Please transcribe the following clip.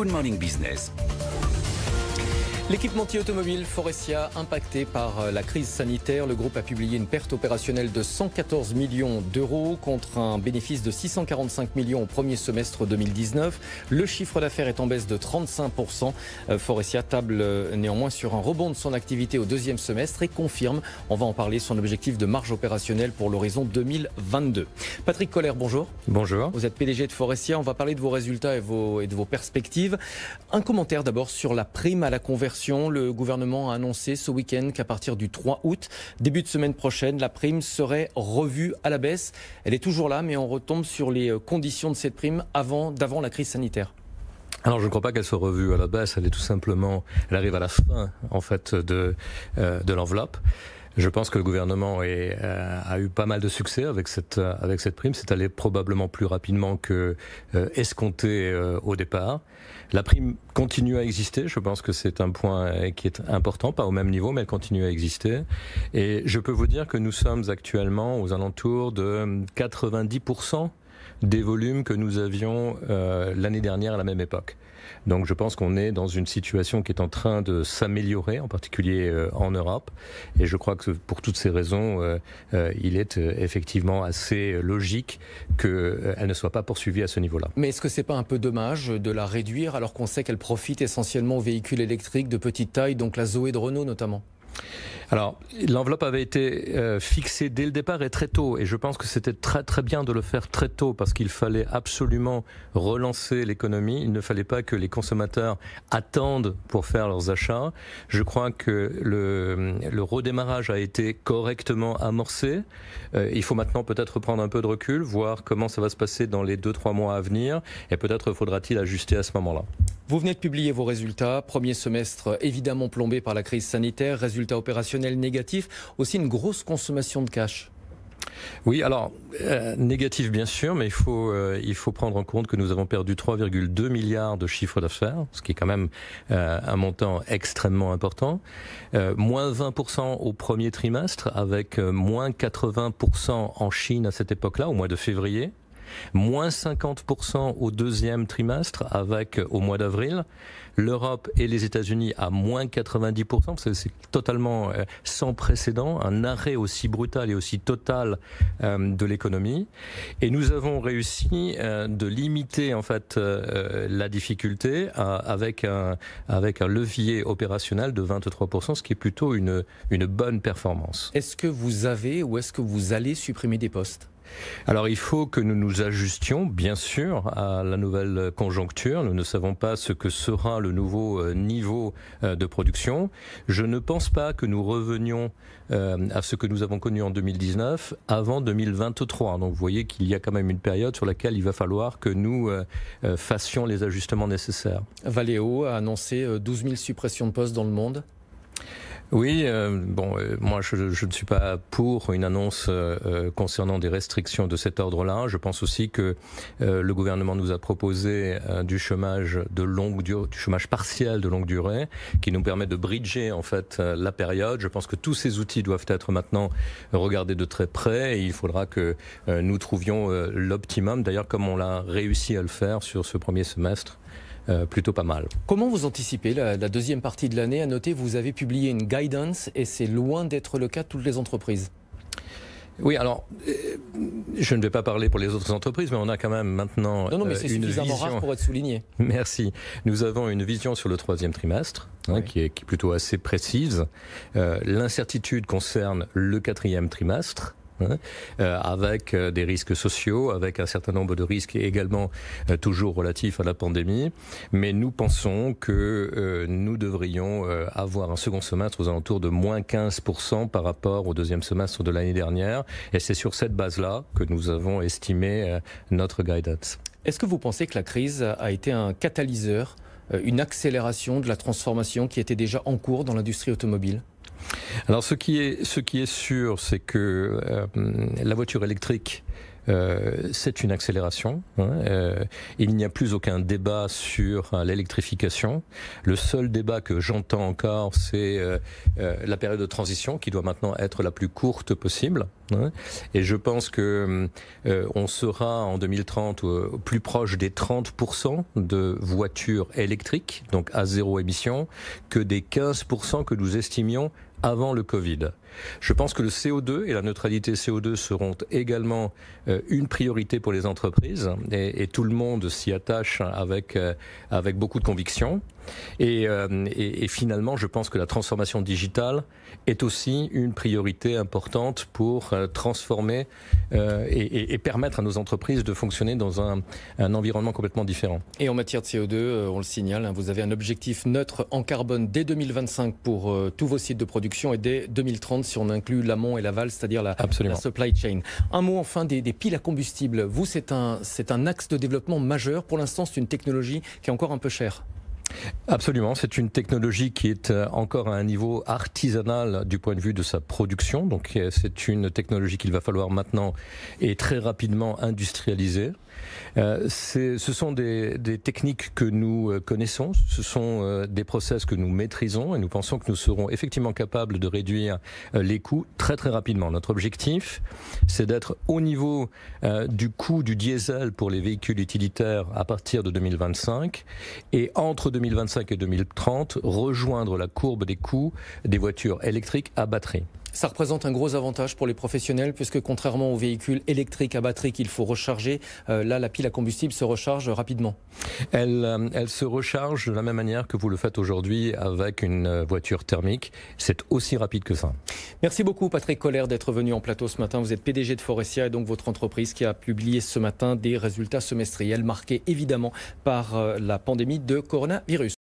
Good Morning Business. L'équipementier automobile Faurecia impacté par la crise sanitaire. Le groupe a publié une perte opérationnelle de 114 millions d'euros contre un bénéfice de 645 millions au premier semestre 2019. Le chiffre d'affaires est en baisse de 35%. Faurecia table néanmoins sur un rebond de son activité au deuxième semestre et confirme, on va en parler, son objectif de marge opérationnelle pour l'horizon 2022. Patrick Koller, bonjour. Bonjour. Vous êtes PDG de Faurecia. On va parler de vos résultats et de vos perspectives. Un commentaire d'abord sur la prime à la conversion. Le gouvernement a annoncé ce week-end qu'à partir du 3 août, début de semaine prochaine, la prime serait revue à la baisse. Elle est toujours là, mais on retombe sur les conditions de cette prime d'avant la crise sanitaire. Alors je ne crois pas qu'elle soit revue à la baisse, elle arrive à la fin en fait de l'enveloppe. Je pense que le gouvernement a eu pas mal de succès avec cette prime. C'est allé probablement plus rapidement que escompté au départ. La prime continue à exister. Je pense que c'est un point qui est important, pas au même niveau, mais elle continue à exister. Et je peux vous dire que nous sommes actuellement aux alentours de 90% des volumes que nous avions l'année dernière à la même époque. Donc je pense qu'on est dans une situation qui est en train de s'améliorer, en particulier en Europe. Et je crois que pour toutes ces raisons, il est effectivement assez logique qu'elle ne soit pas poursuivie à ce niveau-là. Mais est-ce que c'est pas un peu dommage de la réduire alors qu'on sait qu'elle profite essentiellement aux véhicules électriques de petite taille, donc la Zoé de Renault notamment ? Alors, l'enveloppe avait été fixée dès le départ et très tôt, et je pense que c'était très très bien de le faire très tôt parce qu'il fallait absolument relancer l'économie. Il ne fallait pas que les consommateurs attendent pour faire leurs achats. Je crois que le redémarrage a été correctement amorcé. Il faut maintenant peut-être prendre un peu de recul, voir comment ça va se passer dans les 2-3 mois à venir, et peut-être faudra-t-il ajuster à ce moment-là. Vous venez de publier vos résultats. Premier semestre évidemment plombé par la crise sanitaire, résultats opérationnels négatifs, aussi une grosse consommation de cash. Oui, alors négatif bien sûr, mais il faut prendre en compte que nous avons perdu 3,2 milliards de chiffre d'affaires, ce qui est quand même un montant extrêmement important. Moins 20% au premier trimestre, avec moins 80% en Chine à cette époque-là, au mois de février. Moins 50% au deuxième trimestre avec au mois d'avril. L'Europe et les États-Unis à moins 90%, c'est totalement sans précédent, un arrêt aussi brutal et aussi total de l'économie. Et nous avons réussi de limiter en fait la difficulté avec un levier opérationnel de 23%, ce qui est plutôt une bonne performance. Est-ce que vous avez ou est-ce que vous allez supprimer des postes ? Alors il faut que nous nous ajustions bien sûr à la nouvelle conjoncture. Nous ne savons pas ce que sera le nouveau niveau de production. Je ne pense pas que nous revenions à ce que nous avons connu en 2019 avant 2023. Donc vous voyez qu'il y a quand même une période sur laquelle il va falloir que nous fassions les ajustements nécessaires. Valeo a annoncé 12 000 suppressions de postes dans le monde. Oui, moi je ne suis pas pour une annonce concernant des restrictions de cet ordre-là. Je pense aussi que le gouvernement nous a proposé du chômage de longue durée, du chômage partiel de longue durée, qui nous permet de bridger en fait la période. Je pense que tous ces outils doivent être maintenant regardés de très près et il faudra que nous trouvions l'optimum. D'ailleurs, comme on l'a réussi à le faire sur ce premier semestre. Plutôt pas mal. Comment vous anticipez la deuxième partie de l'année ? À noter, vous avez publié une guidance et c'est loin d'être le cas de toutes les entreprises. Oui, alors, je ne vais pas parler pour les autres entreprises, mais on a quand même maintenant non, mais c'est suffisamment rare pour être souligné. Merci. Nous avons une vision sur le troisième trimestre, oui. qui est plutôt assez précise. L'incertitude concerne le quatrième trimestre. Avec des risques sociaux, avec un certain nombre de risques également toujours relatifs à la pandémie. Mais nous pensons que nous devrions avoir un second semestre aux alentours de moins 15% par rapport au deuxième semestre de l'année dernière. Et c'est sur cette base-là que nous avons estimé notre guidance. Est-ce que vous pensez que la crise a été un catalyseur, une accélération de la transformation qui était déjà en cours dans l'industrie automobile ? Alors ce qui est sûr, c'est que la voiture électrique c'est une accélération. Il n'y a plus aucun débat sur l'électrification. Le seul débat que j'entends encore, c'est la période de transition qui doit maintenant être la plus courte possible. Et je pense que on sera en 2030 plus proche des 30% de voitures électriques, donc à zéro émission, que des 15% que nous estimions avant le Covid. Je pense que le CO2 et la neutralité CO2 seront également une priorité pour les entreprises et tout le monde s'y attache avec beaucoup de conviction. Et finalement, je pense que la transformation digitale est aussi une priorité importante pour transformer et permettre à nos entreprises de fonctionner dans un environnement complètement différent. Et en matière de CO2, on le signale, vous avez un objectif neutre en carbone dès 2025 pour tous vos sites de production et dès 2030 si on inclut l'amont et l'aval, c'est-à-dire la supply chain. Un mot enfin des piles à combustible. Vous, c'est un axe de développement majeur. Pour l'instant, c'est une technologie qui est encore un peu chère. Absolument, c'est une technologie qui est encore à un niveau artisanal du point de vue de sa production. Donc c'est une technologie qu'il va falloir maintenant et très rapidement industrialiser. Ce sont des techniques que nous connaissons, ce sont des process que nous maîtrisons et nous pensons que nous serons effectivement capables de réduire les coûts très très rapidement. Notre objectif, c'est d'être au niveau du coût du diesel pour les véhicules utilitaires à partir de 2025 et entre 2025 et 2030, rejoindre la courbe des coûts des voitures électriques à batterie. Ça représente un gros avantage pour les professionnels puisque contrairement aux véhicules électriques à batterie qu'il faut recharger, là la pile à combustible se recharge rapidement. Elle se recharge de la même manière que vous le faites aujourd'hui avec une voiture thermique. C'est aussi rapide que ça. Merci beaucoup Patrick Koller d'être venu en plateau ce matin. Vous êtes PDG de Faurecia et donc votre entreprise qui a publié ce matin des résultats semestriels marqués évidemment par la pandémie de coronavirus.